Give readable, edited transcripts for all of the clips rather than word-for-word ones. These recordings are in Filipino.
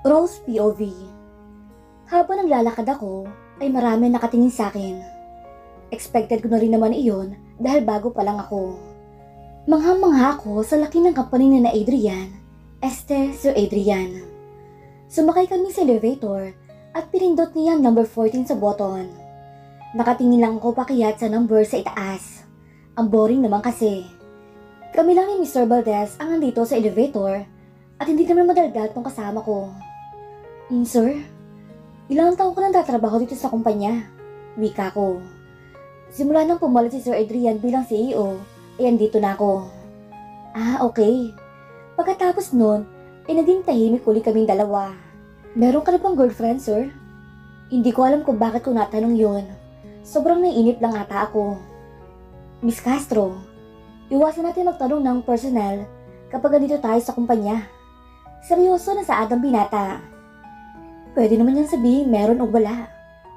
Rose POV. Habang naglalakad ako, ay marami nakatingin sa akin. Expected ko na rin naman iyon dahil bago pa lang ako. Mangha-mangha ako sa laki ng company ni na Adrian, Sir Adrian. Sumakay kami sa elevator at pinindot niya ang number 14 sa button. Nakatingin lang ako pakiyat sa number sa itaas. Ang boring naman kasi. Kami lang ni Mr. Valdez ang nandito sa elevator at hindi naman madaldal tong kasama ko. Sir, ilang taon ka nang tatrabaho dito sa kumpanya? Wika ko. Simula nang pumalit si Sir Adrian bilang CEO, ay andito na ako. Okay. Pagkatapos nun, ay naging tahimik uli kaming dalawa. Meron ka na bang girlfriend, sir? Hindi ko alam kung bakit ko natanong yun. Sobrang naiinip lang ata ako. Miss Castro, iwasan natin magtanong ng personal kapag andito tayo sa kumpanya. Seryoso na saad ang binata. Pwede naman niyang sabihin meron o wala.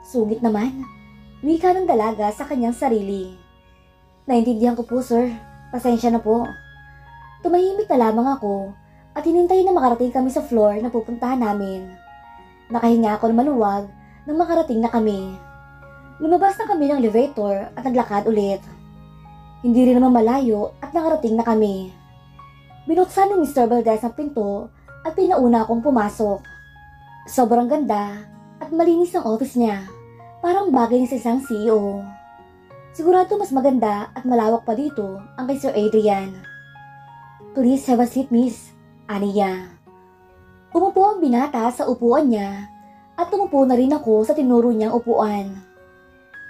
Sungit naman. Wika ng dalaga sa kanyang sarili. Naintindihan ko po, sir. Pasensya na po. Tumahimik na lamang ako at hinintay na makarating kami sa floor na pupuntahan namin. Nakahinga ako ng maluwag nang makarating na kami. Lumabas na kami ng elevator at naglakad ulit. Hindi rin naman malayo at nakarating na kami. Binuksan ni Mr. Valdez ang pinto at pinauna akong pumasok. Sobrang ganda at malinis ang office niya. Parang bagay sa isang CEO. Sigurado mas maganda at malawak pa dito ang kay Sir Adrian. Please have a seat, miss. Ani niya. Umupo ang binata sa upuan niya at umupo na rin ako sa tinuro niyang upuan.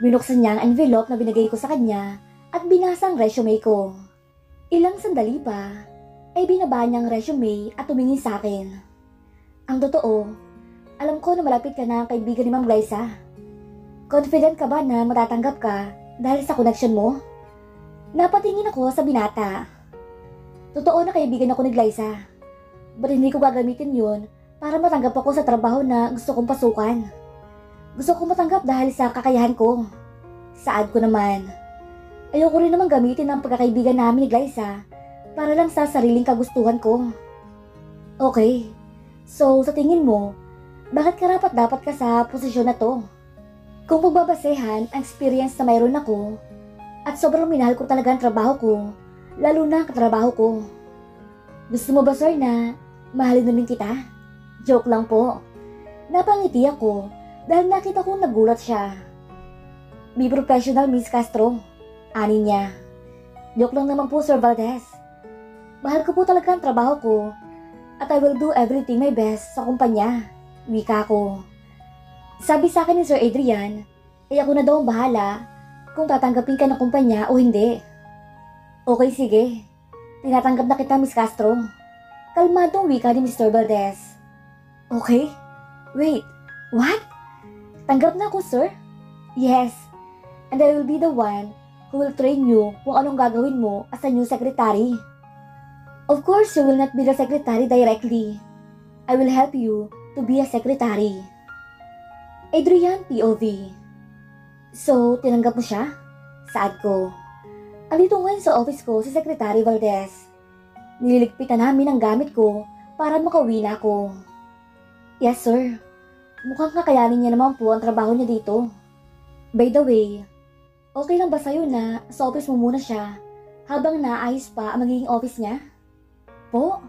Binuksan niya ang envelope na binigay ko sa kanya at binasa ang resume ko. Ilang sandali pa ay binaba niya ang resume at tumingin sa akin. Ang totoo, alam ko na malapit ka na ang kaibigan ni Ma'am Glyza. Confident ka ba na matatanggap ka dahil sa connection mo? Napatingin ako sa binata. Totoo na kaibigan ako ni Glyza. But hindi ko gagamitin yun para matanggap ako sa trabaho na gusto kong pasukan. Gusto kong matanggap dahil sa kakayahan ko. Saad ko naman. Ayoko rin naman gamitin ang pagkakaibigan namin ni Glyza para lang sa sariling kagustuhan ko. Okay, so sa tingin mo, bakit karapat-dapat ka sa posisyon na to? Kung pagbabasehan ang experience na mayroon ako at sobrang minahal ko talaga ang trabaho ko, lalo na ang katrabaho ko. Gusto mo ba, sir, na mahalin na rin kita? Joke lang po. Napangiti ako dahil nakita kong nagulat siya. Be professional, Miss Castro. Ani niya. Joke lang naman po, Sir Valdez. Mahal ko po talaga ang trabaho ko at I will do everything my best sa kumpanya. Wika ko. Sabi sa akin ni Sir Adrian, ay ako na daw ang bahala kung tatanggapin ka ng kumpanya o hindi. Okay, sige. Tinatanggap na kita, Miss Castro. Kalmadong wika ni Mr. Valdez. Okay? Wait, what? Tanggap na ako, sir? Yes. And I will be the one who will train you kung anong gagawin mo as a new secretary. Of course, you will not be the secretary directly. I will help you to be a secretary. Adrian POV. So, tinanggap mo siya? Saad ko. Andito ngayon sa office ko si Secretary Valdez. Nililigpitan namin ang gamit ko para makauwi na ako. Yes, sir. Mukhang kakayanin niya naman po ang trabaho niya dito. By the way, okay lang ba sa'yo na sa office mo muna siya habang naayos pa ang magiging office niya? Po?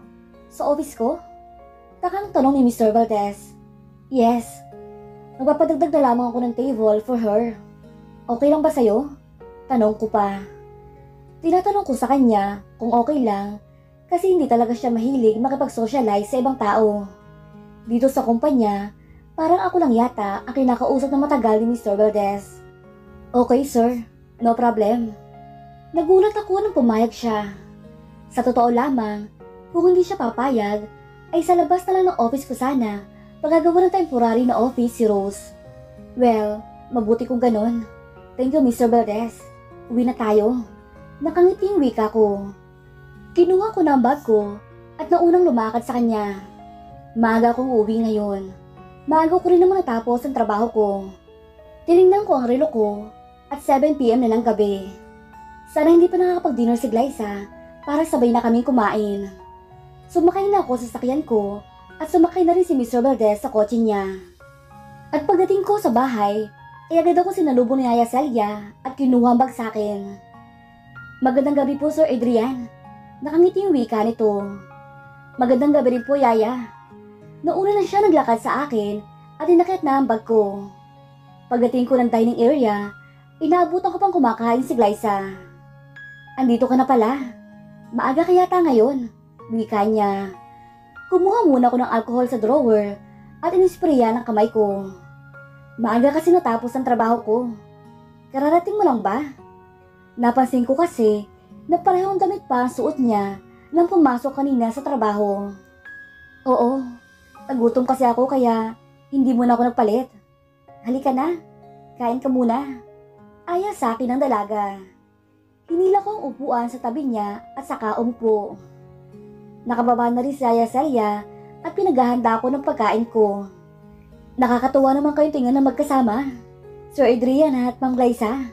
Sa office ko? Takang tanong ni Mr. Valdez. Yes. Magpapadagdag na lamang ako ng table for her. Okay lang ba sa'yo? Tanong ko pa. Tinatanong ko sa kanya kung okay lang kasi hindi talaga siya mahilig makipag-socialize sa ibang tao. Dito sa kumpanya, parang ako lang yata ang kinakausap na matagal ni Mr. Valdez. Okay, sir. No problem. Nagulat ako nang pumayag siya. Sa totoo lamang, kung hindi siya papayag, ay sa labas na lang ng office ko sana pagagawa ng temporary na office si Rose. Well, mabuti kung ganon. Thank you, Mr. Valdez. Uwi na tayo. Nakangiting wika ko. Kinuha ko na ang bag ko at naunang lumakad sa kanya. Maaga akong uwi ngayon. Maaga ko rin naman natapos ang trabaho ko. Tinignan ko ang relo ko at 7 PM na ng gabi. Sana hindi pa nakakapag-dinner si Glyza para sabay na kaming kumain. Sumakay na ako sa sasakyan ko at sumakay na rin si Mr. Valdez sa kotse niya. At pagdating ko sa bahay, ay agad ako sinalubong ni Yaya Celia at kinuha ang bag sa akin. Magandang gabi po, Sir Adrian. Nakangiti yung wika nito. Magandang gabi rin po, Yaya. Nauna na siya naglakad sa akin at inakit na ang bag ko. Pagdating ko ng dining area, inaabutan ko pang kumakain si Glyza. Andito ka na pala. Maaga kaya yata ngayon, wika niya. Kumuha muna ako ng alcohol sa drawer at inisprayan ang kamay ko. Maaga kasi natapos ang trabaho ko. Kararating mo lang ba? Napansin ko kasi na parehong damit pa ang suot niya nang pumasok kanina sa trabaho. Oo, nagutom kasi ako kaya hindi muna ako nagpalit. Halika na, kain ka muna. Aya sa akin ng dalaga. Hinila ko ang upuan sa tabi niya at saka umupo. Nakababa na rin si Yaya Celia at pinaghahanda ko ng pagkain ko. Nakakatuwa naman kayong tingnan na magkasama, Sir Adrian at Ma'am Glyza.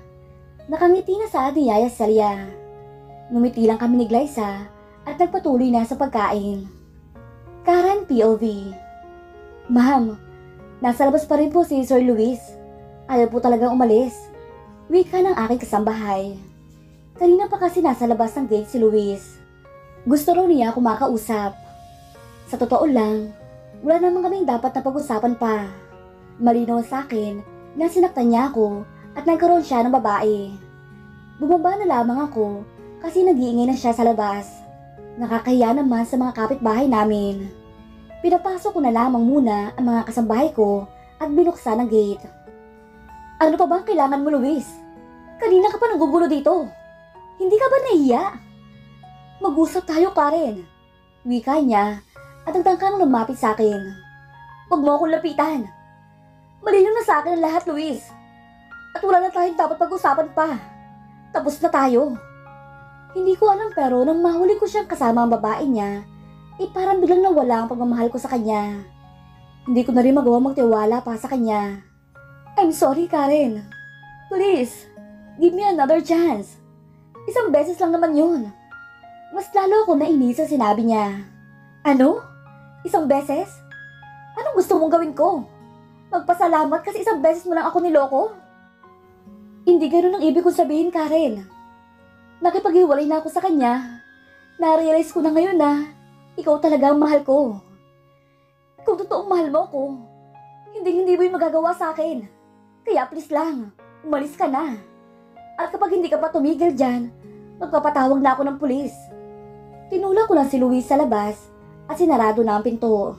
Nakangiti na sa atin Yaya Celia. Ngumiti lang kami ni Glyza at nagpatuloy na sa pagkain. Karen POV. Ma'am, nasa labas pa rin po si Sir Luis. Ayaw po talagang umalis. Wika ng aking kasambahay. Kanina pa kasi nasa labas ng gate si Luis. Gusto raw niya ako makausap. Sa totoo lang, wala naman kaming dapat na pag-usapan pa. Malinaw sa akin na sinaktan niya ako at nagkaroon siya ng babae. Bumaba na lamang ako kasi nag-iingay na siya sa labas. Nakakahiya naman sa mga kapitbahay namin. Pinapasok ko na lamang muna ang mga kasambahay ko at binuksan ang gate. Ano pa bang kailangan mo, Luis? Kanina ka pa nagugulo dito. Hindi ka ba nahiya? Mag-usap tayo, Karen. Wika niya at nagtangkang lumapit sa akin. Huwag mo akong lapitan. Malinaw na sa akin ang lahat, Luis. At wala na tayong dapat pag-usapan pa. Tapos na tayo. Hindi ko alam pero nang mahuli ko siyang kasama ang babae niya, parang biglang nawala ang pagmamahal ko sa kanya. Hindi ko na rin magawa magtiwala pa sa kanya. I'm sorry, Karen. Please, give me another chance. Isang beses lang naman yun. Mas lalo ako nainis sa sinabi niya. Ano? Isang beses? Anong gusto mong gawin ko? Magpasalamat kasi isang beses mo lang ako niloko? Hindi ganun ang ibig kong sabihin, Karen. Nakipag-iwalay na ako sa kanya. Na-realize ko na ngayon na ikaw talaga ang mahal ko. Kung totoong mahal mo ako, hindi mo yung magagawa sa akin. Kaya please lang, umalis ka na. At kapag hindi ka pa tumigil dyan, magpapatawag na ako ng pulis. Tinulak ko lang si Luis sa labas at sinarado na ang pinto.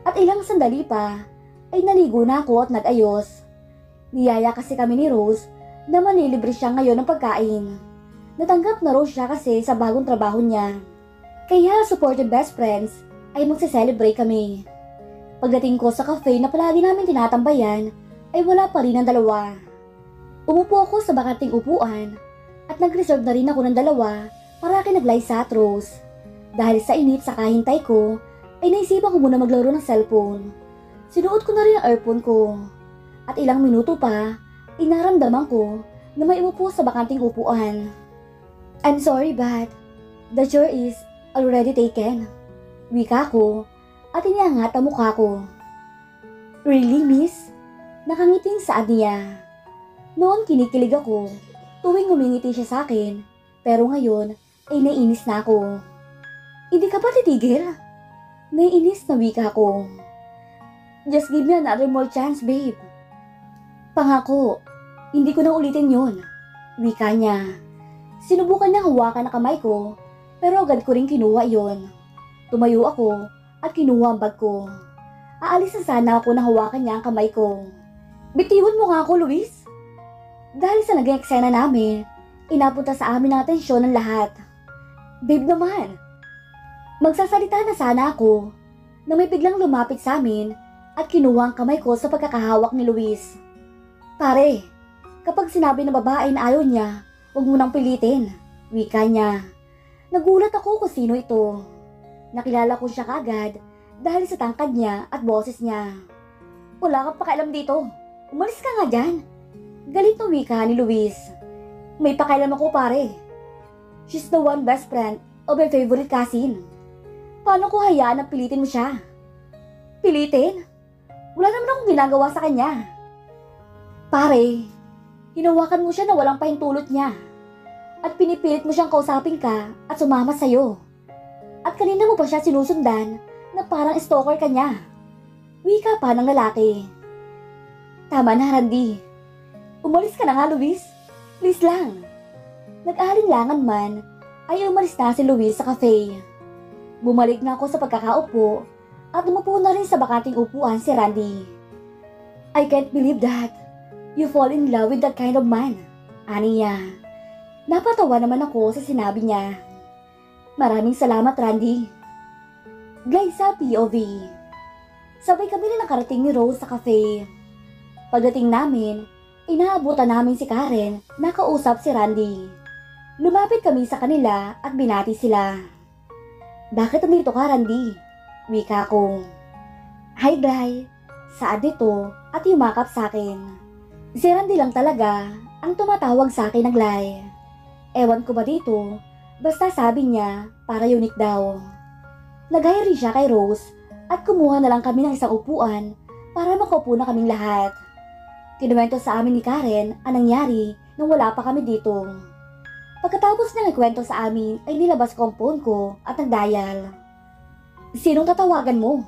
At ilang sandali pa, ay naligo na ako at nag-ayos. Niyaya kasi kami ni Rose na manilibre siya ngayon ng pagkain. Natanggap na Rose siya kasi sa bagong trabaho niya. Kaya supportive best friends ay magse-celebrate kami. Pagdating ko sa cafe na palagi namin tinatambayan, ay wala pa rin ang dalawa. Umupo ako sa bakanting upuan at nag-reserve na rin ako ng dalawa para kay Glyza at Rose. Dahil sa init sa kahintay ko, ay naisipan ko muna maglaro ng cellphone. Sinuot ko na rin ang earphone ko. At ilang minuto pa, inaramdaman ko na may umupo sa bakanting upuan. I'm sorry but the chair is already taken. Wika ko at iniangat ang mukha ko. Really, miss? Nakangiting saad niya. Noon kinikilig ako tuwing humingiti siya sa akin, pero ngayon ay naiinis na ako. Hindi ka ba titigil? Naiinis na wika ko. Just give me another more chance, babe. Pangako, hindi ko na ulitin yun. Wika niya. Sinubukan niyang hawakan ang kamay ko, pero agad ko rin kinuha yon. Tumayo ako at kinuha ang bag ko. Aalis na sana ako nang hawakan niya ang kamay ko. Bitiwan mo nga ako, Luis. Dahil sa naging eksena namin, inapunta sa amin ang atensyon ng lahat. Babe naman. Magsasalita na sana ako na may biglang lumapit sa amin at kinuha ang kamay ko sa pagkakahawak ni Luis. Pare, kapag sinabi ng babae na ayaw niya, huwag mo nang pilitin. Wika niya. Nagulat ako kung sino ito. Nakilala ko siya kagad dahil sa tangkad niya at boses niya. Wala kang pakialam dito. Umalis ka nga dyan. Galit na wika ni Luis. May pakialam ako pare. She's the one best friend of my favorite cousin. Paano ko hayaan na pilitin mo siya? Pilitin? Wala naman akong ginagawa sa kanya. Pare, hinawakan mo siya na walang pahintulot niya. At pinipilit mo siyang kausapin ka at sumama sa'yo. At kanina mo pa siya sinusundan na parang stalker ka niya. Wika pa ng lalaki. Tama na, Randy. Umalis ka na nga, Luis. Please lang. Nag-aalinlangan man, ay umalis na si Luis sa cafe. Bumalik na ako sa pagkakaupo at umupo na rin sa bakanting upuan si Randy. I can't believe that you fall in love with that kind of man, aniya. Napatawa naman ako sa sinabi niya. Maraming salamat, Randy. Glyza POV. Sabay kami rin nakarating ni Rose sa cafe. Pagdating namin, inaabutan namin si Karen na kausap si Randy. Lumapit kami sa kanila at binati sila. Bakit nandito ka, Randy? Wika ko. Hi, Gly. Saad nito at yumakap sa akin. Si Randy lang talaga ang tumatawag sa akin na Gly. Ewan ko ba dito, basta sabi niya para unique daw. Nag-hire siya kay Rose at kumuha na lang kami ng isang upuan para makaupo na kaming lahat. Kinuwento sa amin ni Karen ang nangyari nung wala pa kami dito. Pagkatapos niyang ikwento sa amin ay nilabas ko ang phone ko at nag-dial. Sinong tatawagan mo?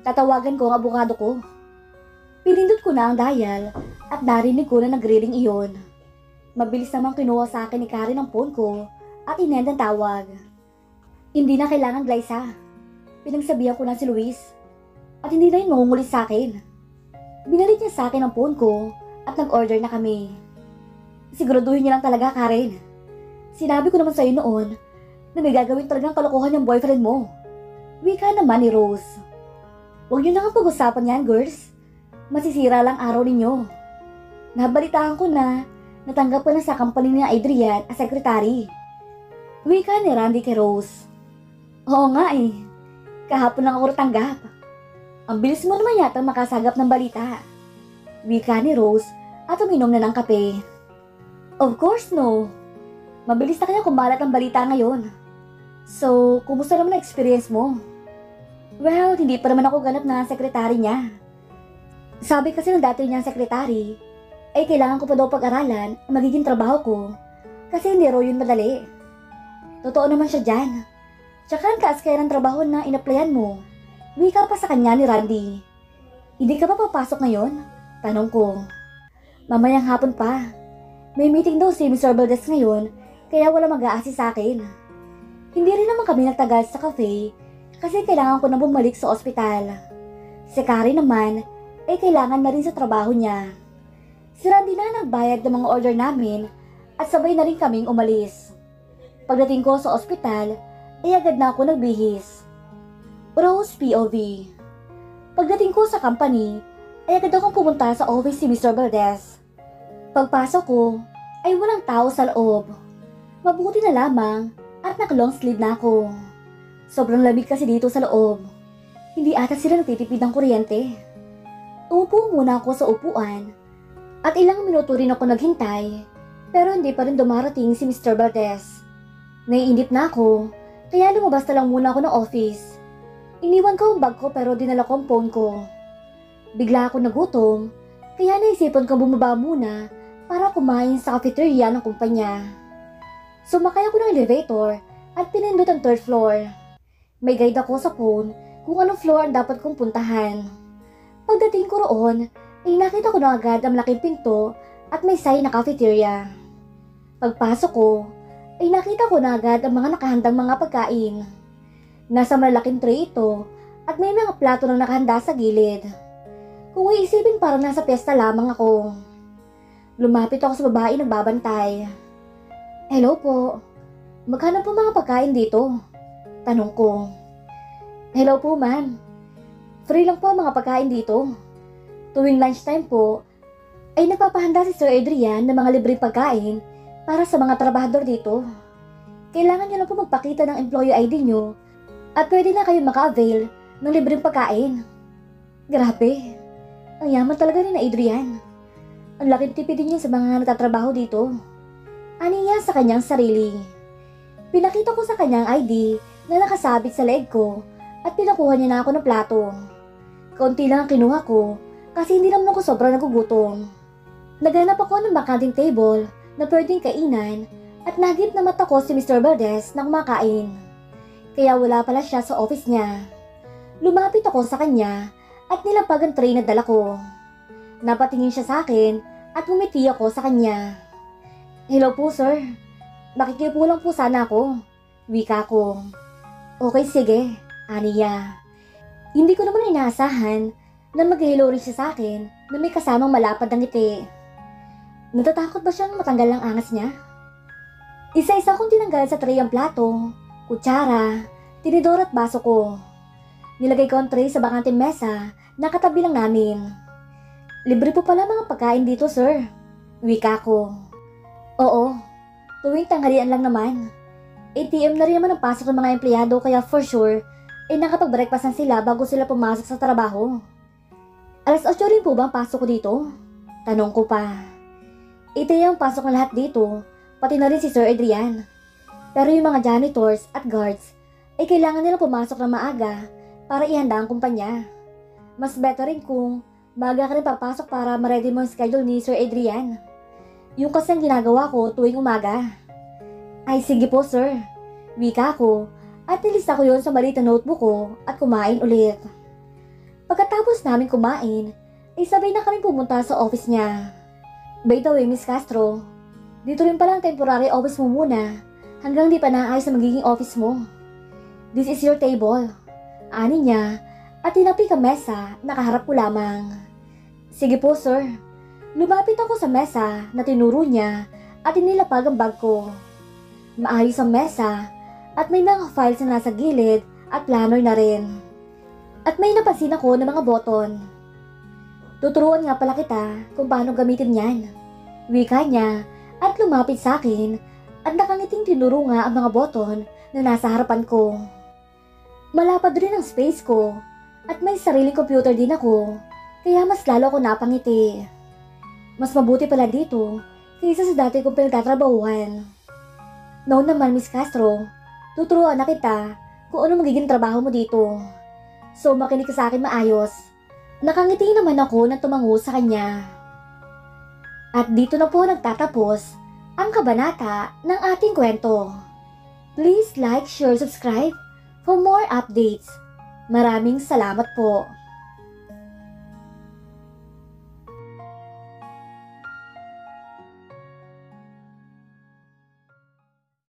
Tatawagan ko ang abogado ko. Pinindot ko na ang dial at narinig ko na nagre-ring iyon. Mabilis namang kinuha sa akin ni Karen ang phone ko at inend ang tawag. Hindi na kailangan, Glyza. Pinagsabihan ko na si Luis at hindi na yun mangungulit sa akin. Binalik niya sa akin ang phone ko at nag-order na kami. Siguraduhin niya lang talaga, Karen. Sinabi ko naman sa'yo noon na may gagawin talagang kalokohan yung boyfriend mo. Wika naman ni Rose. Huwag niyo na nga pag-usapan yan, girls. Masisira lang araw ninyo. Nabalitaan ko na natanggap ko na sa company ni Adrian as secretary. Wika ni Randy kay Rose. Oo nga eh. Kahapon lang ako natanggap. Ang bilis mo naman yata makasagap ng balita. Wika ni Rose at uminom na ng kape. Of course no. Mabilis na kaya kumalat ang balita ngayon. So, kumusta naman ang experience mo? Well, hindi pa naman ako ganap na sekretary niya. Sabi kasi ng dati niyang sekretary, ay kailangan ko pa daw pag-aralan ang magiging trabaho ko kasi hindi raw yun madali. Totoo naman siya dyan. Tsaka ang taas kaya ng trabaho na in-applyan mo. Wika pa sa kanya ni Randy. Hindi ka pa papasok ngayon? Tanong ko. Mamayang hapon pa. May meeting daw si Mr. Valdez ngayon, kaya wala mag-a-assist sa akin. Hindi rin naman kami nagtagal sa cafe, kasi kailangan ko na bumalik sa ospital. Si Karen naman, ay kailangan na rin sa trabaho niya. Si Randy na nagbayad ng mga order namin, at sabay na rin kaming umalis. Pagdating ko sa ospital, ay agad na ako nagbihis. Rose POV. Pagdating ko sa company, ay agad akong pumunta sa office si Mr. Valdez. Pagpasok ko, ay walang tao sa loob. Mabuti na lamang at naka-long sleeve na ako. Sobrang lamig kasi dito sa loob. Hindi ata sila nagtitipid ng kuryente. Umupo muna ako sa upuan at ilang minuto rin ako naghintay pero hindi pa rin dumarating si Mr. Valdez. Naiinip na ako kaya lumabas na lang muna ako ng office. Iniwan ko ang bag ko pero dinala ko ang phone ko. Bigla ako nagutom kaya naisipan ko bumaba muna para kumain sa cafeteria ng kumpanya. Sumakay ako ng elevator at pinindot ang third floor. May guide ako sa phone kung anong floor ang dapat kong puntahan. Pagdating ko roon, ay nakita ko na agad ang malaking pinto at may sign na cafeteria. Pagpasok ko, ay nakita ko na agad ang mga nakahandang mga pagkain. Nasa malaking tray ito at may mga plato na nakahanda sa gilid. Kung iisipin parang nasa piyesta lamang ako. Lumapit ako sa babae nagbabantay. Hello po, magkano po mga pagkain dito? Tanong ko. Hello po ma'am, free lang po mga pagkain dito. Tuwing lunchtime po, ay nagpapahanda si Sir Adrian ng mga libreng pagkain para sa mga trabahador dito. Kailangan nyo lang po magpakita ng employee ID nyo at pwede na kayo maka-avail ng libreng pagkain. Grabe, ang yaman talaga ni na Adrian. Ang laking tipid niya sa mga nagtatrabaho dito. Ani niya sa kanyang sarili. Pinakita ko sa kanyang ID na nakasabit sa leg ko at pinakuha niya na ako ng plato. Kaunti lang ang kinuha ko kasi hindi naman ako sobrang nagugutom. Naghanap ako ng bakanting table na pwedeng kainan at nagip na mata ko si Mr. Verdes na kumakain. Kaya wala pala siya sa office niya. Lumapit ako sa kanya at nilapag ang tray na dala ko. Napatingin siya sa akin at ngumiti ako sa kanya. Hello po sir, makikipo lang po sana ako. Wika ko. Okay sige, aniya. Hindi ko naman inaasahan na mag-hello rin siya sa akin na may kasamang malapad ng ngiti. Natatakot ba siyang matanggal ang angas niya? Isa-isa kong tinanggal sa tray ang plato, kutsara, tinidor at baso ko. Nilagay ko ang tray sa bakanteng mesa na katabi lang namin. Libre po pala mga pagkain dito sir. Wika ko. Oo, tuwing tanghalian lang naman. ATM na rin naman ang pasok ng mga empleyado kaya for sure ay nakapag-breakfastan sila bago sila pumasok sa trabaho. Alas 8 rin po ba ang pasok ko dito? Tanong ko pa. 8 ang pasok ng lahat dito, pati na rin si Sir Adrian. Pero yung mga janitors at guards ay kailangan nila pumasok ng maaga para ihanda ang kumpanya. Mas better rin kung maaga ka rin papasok para ma-ready mo ang schedule ni Sir Adrian. Yung kasi ang ginagawa ko tuwing umaga. Ay sige po sir, wika ko at nilista ko yon sa maliit na notebook ko at kumain ulit. Pagkatapos namin kumain, ay sabay na kami pumunta sa office niya. By the way, Miss Castro, dito rin palang temporary office mo muna hanggang di pa naayos na magiging office mo. This is your table. Ani niya at tinapi ka mesa, nakaharap ko lamang. Sige po sir. Lumapit ako sa mesa na tinuro niya at inilapag ang bag ko. Maayos ang mesa at may mga files na nasa gilid at planner na rin. At may napansin ako ng mga button. Tuturuan nga pala kita kung paano gamitin yan. Wika niya at lumapit sa akin at nakangiting tinuro nga ang mga button na nasa harapan ko. Malapad rin ang space ko at may sariling computer din ako kaya mas lalo ako napangiti. Mas mabuti pala dito kaysa sa dati kong pinagtatrabahuhan. Noon naman Miss Castro, tuturuan na kita kung ano magiging trabaho mo dito. So makinig ka sa akin maayos. Nakangiti naman ako na tumango sa kanya. At dito na po nagtatapos ang kabanata ng ating kwento. Please like, share, subscribe for more updates. Maraming salamat po.